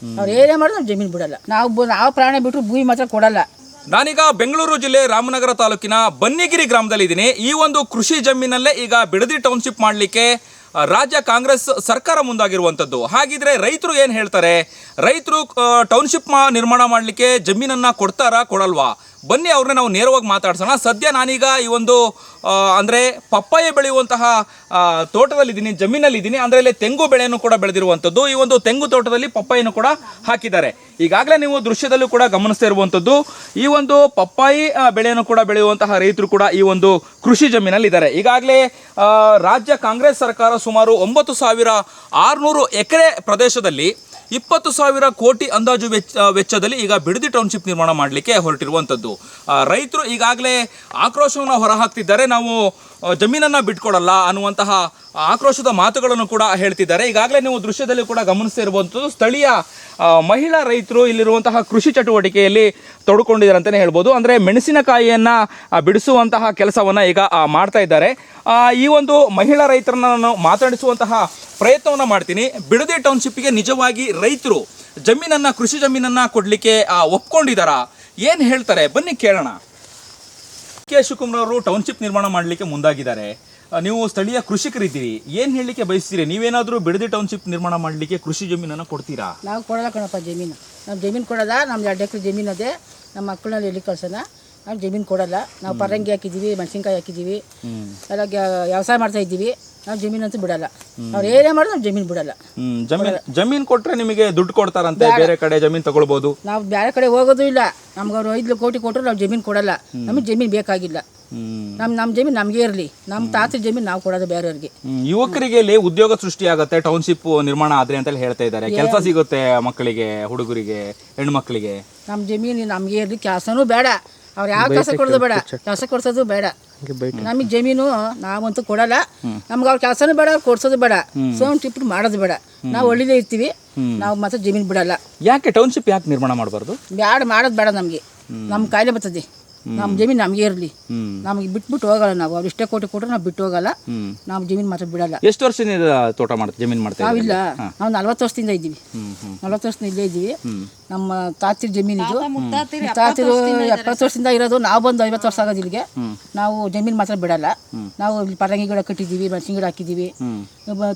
ಅವ್ರು ಏನೇ ಮಾಡಿದ್ರು ನಾವು ಜಮೀನು ಬಿಡಲ್ಲ. ನಾವು ಪ್ರಾಣ ಬಿಟ್ಟರು ಭೂಮಿ ಮಾತ್ರ ಕೊಡಲ್ಲ. ನಾನೀಗ ಬೆಂಗಳೂರು ಜಿಲ್ಲೆ ರಾಮನಗರ ತಾಲೂಕಿನ ಬನ್ನಿಗಿರಿ ಗ್ರಾಮದಲ್ಲಿ ಇದ್ದೀನಿ. ಈ ಒಂದು ಕೃಷಿ ಜಮೀನಲ್ಲೇ ಈಗ ಬಿಡದಿ ಟೌನ್ಶಿಪ್ ಮಾಡಲಿಕ್ಕೆ ರಾಜ್ಯ ಕಾಂಗ್ರೆಸ್ ಸರ್ಕಾರ ಮುಂದಾಗಿರುವಂಥದ್ದು. ಹಾಗಿದ್ರೆ ರೈತರು ಏನು ಹೇಳ್ತಾರೆ? ರೈತರು ಟೌನ್ಶಿಪ್ ನಿರ್ಮಾಣ ಮಾಡಲಿಕ್ಕೆ ಜಮೀನನ್ನು ಕೊಡ್ತಾರಾ ಕೊಡಲ್ವಾ? ಬನ್ನಿ ಅವ್ರನ್ನ ನಾವು ನೇರವಾಗಿ ಮಾತಾಡ್ಸೋಣ. ಸದ್ಯ ನಾನೀಗ ಈ ಒಂದು ಅಂದರೆ ಪಪ್ಪಾಯ ಬೆಳೆಯುವಂತಹ ತೋಟದಲ್ಲಿದ್ದೀನಿ, ಜಮೀನಲ್ಲಿದ್ದೀನಿ. ಅಂದರೆ ಇಲ್ಲಿ ತೆಂಗು ಬೆಳೆಯನ್ನು ಕೂಡ ಬೆಳೆದಿರುವಂಥದ್ದು. ಈ ಒಂದು ತೆಂಗು ತೋಟದಲ್ಲಿ ಪಪ್ಪಾಯನ್ನು ಕೂಡ ಹಾಕಿದ್ದಾರೆ. ಈಗಾಗಲೇ ನೀವು ದೃಶ್ಯದಲ್ಲೂ ಕೂಡ ಗಮನಿಸ್ತಾ ಇರುವಂಥದ್ದು ಈ ಒಂದು ಪಪ್ಪಾಯಿ ಬೆಳೆಯನ್ನು ಕೂಡ ಬೆಳೆಯುವಂತಹ ರೈತರು ಕೂಡ ಈ ಒಂದು ಕೃಷಿ ಜಮೀನಲ್ಲಿ ಇದ್ದಾರೆ. ಈಗಾಗಲೇ ರಾಜ್ಯ ಕಾಂಗ್ರೆಸ್ ಸರ್ಕಾರ ಸುಮಾರು 9,600 ಎಕರೆ ಪ್ರದೇಶದಲ್ಲಿ 20,000 ಕೋಟಿ ಅಂದಾಜು ವೆಚ್ಚದಲ್ಲಿ ಈಗ ಬಿಡದಿ ಟೌನ್ಶಿಪ್ ನಿರ್ಮಾಣ ಮಾಡಲಿಕ್ಕೆ ಹೊರಟಿರುವಂಥದ್ದು. ರೈತರು ಈಗಾಗಲೇ ಆಕ್ರೋಶವನ್ನು ಹೊರಹಾಕ್ತಿದ್ದಾರೆ. ನಾವು ಜಮೀನನ್ನು ಬಿಟ್ಕೊಡಲ್ಲ ಅನ್ನುವಂತಹ ಆಕ್ರೋಶದ ಮಾತುಗಳನ್ನು ಕೂಡ ಹೇಳ್ತಿದ್ದಾರೆ. ಈಗಾಗಲೇ ನೀವು ದೃಶ್ಯದಲ್ಲಿ ಕೂಡ ಗಮನಿಸ್ತಾ ಇರುವಂಥದ್ದು ಸ್ಥಳೀಯ ಮಹಿಳಾ ರೈತರು ಇಲ್ಲಿರುವಂತಹ ಕೃಷಿ ಚಟುವಟಿಕೆಯಲ್ಲಿ ತೊಡ್ಕೊಂಡಿದ್ದಾರೆ ಅಂತಲೇ ಹೇಳ್ಬೋದು. ಅಂದರೆ ಮೆಣಸಿನಕಾಯಿಯನ್ನು ಬಿಡಿಸುವಂತಹ ಕೆಲಸವನ್ನು ಈಗ ಮಾಡ್ತಾ ಇದ್ದಾರೆ. ಈ ಒಂದು ಮಹಿಳಾ ರೈತರನ್ನು ನಾನು ಮಾತಾಡಿಸುವಂತಹ ಪ್ರಯತ್ನವನ್ನು ಮಾಡ್ತೀನಿ. ಬಿಡದಿ ಟೌನ್ಶಿಪ್ಗೆ ನಿಜವಾಗಿ ರೈತರು ಜಮೀನನ್ನು ಕೃಷಿ ಜಮೀನನ್ನು ಕೊಡಲಿಕ್ಕೆ ಒಪ್ಕೊಂಡಿದ್ದಾರಾ? ಏನು ಹೇಳ್ತಾರೆ ಬನ್ನಿ ಕೇಳೋಣ. ಕೆ ಶಿವಕುಮಾರ್ ಅವರು ಟೌನ್ಶಿಪ್ ನಿರ್ಮಾಣ ಮಾಡಲಿಕ್ಕೆ ಮುಂದಾಗಿದ್ದಾರೆ. ನೀವು ಸ್ಥಳೀಯ ಕೃಷಿಕರಿದ್ದೀರಿ, ಏನು ಹೇಳಲಿಕ್ಕೆ ಬಯಸ್ತೀರಿ? ನೀವೇನಾದರೂ ಬಿಡದಿ ಟೌನ್ಶಿಪ್ ನಿರ್ಮಾಣ ಮಾಡಲಿಕ್ಕೆ ಕೃಷಿ ಜಮೀನನ್ನು ಕೊಡ್ತೀರಾ? ನಾವು ಕೊಡಲ್ಲ ಕಣಪ್ಪ ಜಮೀನು. ನಾವು ಜಮೀನು ಕೊಡಲ್ಲ. ನಮ್ದು 2 ಎಕರೆ ಜಮೀನು ಅದೇ. ನಮ್ಮ ಮಕ್ಕಳನ್ನ ಎಲ್ಲಿ ಕಳ್ಸೋಣ? ನಾವು ಜಮೀನು ಕೊಡಲ್ಲ. ನಾವು ಪರಂಗಿ ಹಾಕಿದ್ದೀವಿ, ಮೆಣಸಿನ್ಕಾಯಿ ಹಾಕಿದ್ದೀವಿ, ಎಲ್ಲ ವ್ಯವಸಾಯ ಮಾಡ್ತಾ ಇದ್ದೀವಿ. ನಾವು ಜಮೀನಂತೂ ಬಿಡಲ್ಲ. ಅವ್ರು ಏನೇ ಮಾಡಿದ್ರು ನಾವು ಜಮೀನು ಬಿಡಲ್ಲ. ಜಮೀನು ಕೊಟ್ಟರೆ ನಿಮಗೆ ದುಡ್ಡು ಕೊಡ್ತಾರಂತೆ, ಬೇರೆ ಕಡೆ ಜಮೀನು ತಗೊಳ್ಬೋದು. ನಾವು ಬೇರೆ ಕಡೆ ಹೋಗೋದು ಇಲ್ಲ. ನಮ್ಗೆ ಅವ್ರು 5 ಕೋಟಿ ಕೊಟ್ಟರು ನಾವು ಜಮೀನು ಕೊಡಲ್ಲ. ನಮಗೆ ಜಮೀನು ಬೇಕಾಗಿಲ್ಲ. ನಮ್ಮ ಜಮೀನು ನಮಗೆ ಇರಲಿ. ನಮ್ಮ ತಾತ ಜಮೀನು ನಾವು ಕೊಡೋದು ಬೇರೆಯವ್ರಿಗೆ. ಯುವಕರಿಗೆ ಇಲ್ಲಿ ಉದ್ಯೋಗ ಸೃಷ್ಟಿ ಆಗುತ್ತೆ ಟೌನ್ಶಿಪ್ ನಿರ್ಮಾಣ ಆದ್ರೆ ಅಂತ ಹೇಳ್ತಾ ಇದ್ದಾರೆ. ಕೆಲಸ ಸಿಗುತ್ತೆ ಮಕ್ಕಳಿಗೆ, ಹುಡುಗರಿಗೆ, ಹೆಣ್ಮಕ್ಳಿಗೆ. ನಮ್ಮ ಜಮೀನು ನಮಗೆ ಇರಲಿ. ಕೆಲಸನೂ ಬೇಡ. ಅವ್ರು ಯಾವ ಕೆಲಸ ಕೊಡೋದು ಬೇಡ, ಕೆಲಸ ಕೊಡ್ಸೋದು ಬೇಡ. ನಮಗೆ ಜಮೀನು ನಾವಂತೂ ಕೊಡಲ್ಲ. ನಮ್ಗೆ ಅವ್ರ ಕೆಲಸನೂ ಬೇಡ, ಅವ್ರು ಕೊಡ್ಸೋದು ಬೇಡ, ಟೌನ್ಶಿಪ್ ಮಾಡೋದು ಬೇಡ. ನಾವು ಹಳ್ಳಿಲೇ ಇರ್ತೀವಿ. ನಾವು ಮಾತ್ರ ಜಮೀನು ಬಿಡಲ್ಲ. ಯಾಕೆ ಟೌನ್ಶಿಪ್ ಯಾಕೆ ನಿರ್ಮಾಣ ಮಾಡಬಾರ್ದು? ಬ್ಯಾಡ, ಮಾಡೋದು ಬೇಡ. ನಮಗೆ ನಮ್ಮ ಕಾಯಿಲೆ ಬರ್ತದೆ. ನಮ್ಮ ಜಮೀನು ನಮಗೆ ಇರಲಿ. ನಮಗೆ ಬಿಟ್ಬಿಟ್ಟು ಹೋಗಲ್ಲ. ನಾವು ಅವ್ರು ಇಷ್ಟೇ ಕೋಟಿ ಕೊಟ್ಟರೆ ನಾವು ಬಿಟ್ಟು ಹೋಗಲ್ಲ. ನಾವು ಜಮೀನು ಮಾತ್ರ ಬಿಡಲ್ಲ. ಎಷ್ಟು ವರ್ಷದಿಂದ ತೋಟ ಮಾಡ್ತೀವಿ, ಜಮೀನು ಮಾಡ್ತೀವಿ? ನಾವಿಲ್ಲ, ನಾವು 40 ವರ್ಷದಿಂದ ಇದ್ದೀವಿ. 40 ವರ್ಷದಿಂದ ಇಲ್ಲೇ ಇದ್ದೀವಿ. ನಮ್ಮ ತಾತಿರ ಜಮೀನು ಇದು. ತಾತಿರು 70 ವರ್ಷದಿಂದ ಇರೋದು. ನಾವು ಬಂದು 50 ವರ್ಷ ಆಗೋದು ಇಲ್ಲಿಗೆ. ನಾವು ಜಮೀನು ಮಾತ್ರ ಬಿಡಲ್ಲ. ನಾವು ಇಲ್ಲಿ ಪರಂಗಿ ಗಿಡ ಕಟ್ಟಿದ್ದೀವಿ, ಮೆಣಸಿನ ಗಿಡ ಹಾಕಿದ್ದೀವಿ,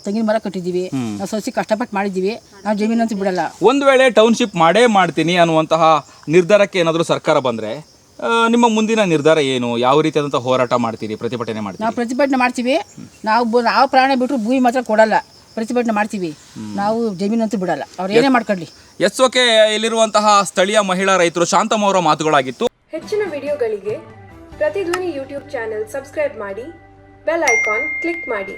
ತೆಂಗಿನ ಮರ ಕಟ್ಟಿದ್ದೀವಿ. ನಾವು ಸಸಿ ಕಷ್ಟಪಟ್ಟು ಮಾಡಿದ್ದೀವಿ. ನಾವು ಜಮೀನಂತೂ ಬಿಡಲ್ಲ. ಒಂದು ವೇಳೆ ಟೌನ್ಶಿಪ್ ಮಾಡೇ ಮಾಡ್ತೀನಿ ಅನ್ನುವಂತಹ ನಿರ್ಧಾರಕ್ಕೆ ಏನಾದರೂ ಸರ್ಕಾರ ಬಂದರೆ ನಿಮ್ಮ ಮುಂದಿನ ನಿರ್ಧಾರ ಏನು? ಯಾವ ರೀತಿಯಾದಂಥ ಹೋರಾಟ ಮಾಡ್ತೀರಿ, ಪ್ರತಿಭಟನೆ ಮಾಡ್ತೀವಿ? ನಾವು ಪ್ರತಿಭಟನೆ ಮಾಡ್ತೀವಿ. ನಾವು ಪ್ರಾಣ ಬಿಟ್ಟರು ಭೂಮಿ ಮಾತ್ರ ಕೊಡಲ್ಲ. ಪ್ರತಿಭಟನೆ ಮಾಡ್ತೀವಿ. ನಾವು ಜಮೀನಂತೂ ಬಿಡಲ್ಲ. ಅವ್ರು ಏನೇ ಮಾಡ್ಕೊಳ್ಳಿ. ಓಕೆ. ಇಲ್ಲಿರುವಂತಹ ಸ್ಥಳೀಯ ಮಹಿಳಾ ರೈತರು ಶಾಂತಮ್ಮ ಅವರ ಮಾತುಗಳಾಗಿತ್ತು. ಹೆಚ್ಚಿನ ವಿಡಿಯೋಗಳಿಗೆ ಪ್ರತಿಧ್ವನಿ ಯೂಟ್ಯೂಬ್ ಚಾನೆಲ್ ಸಬ್ಸ್ಕ್ರೈಬ್ ಮಾಡಿ, ಬೆಲ್ ಐಕಾನ್ ಕ್ಲಿಕ್ ಮಾಡಿ.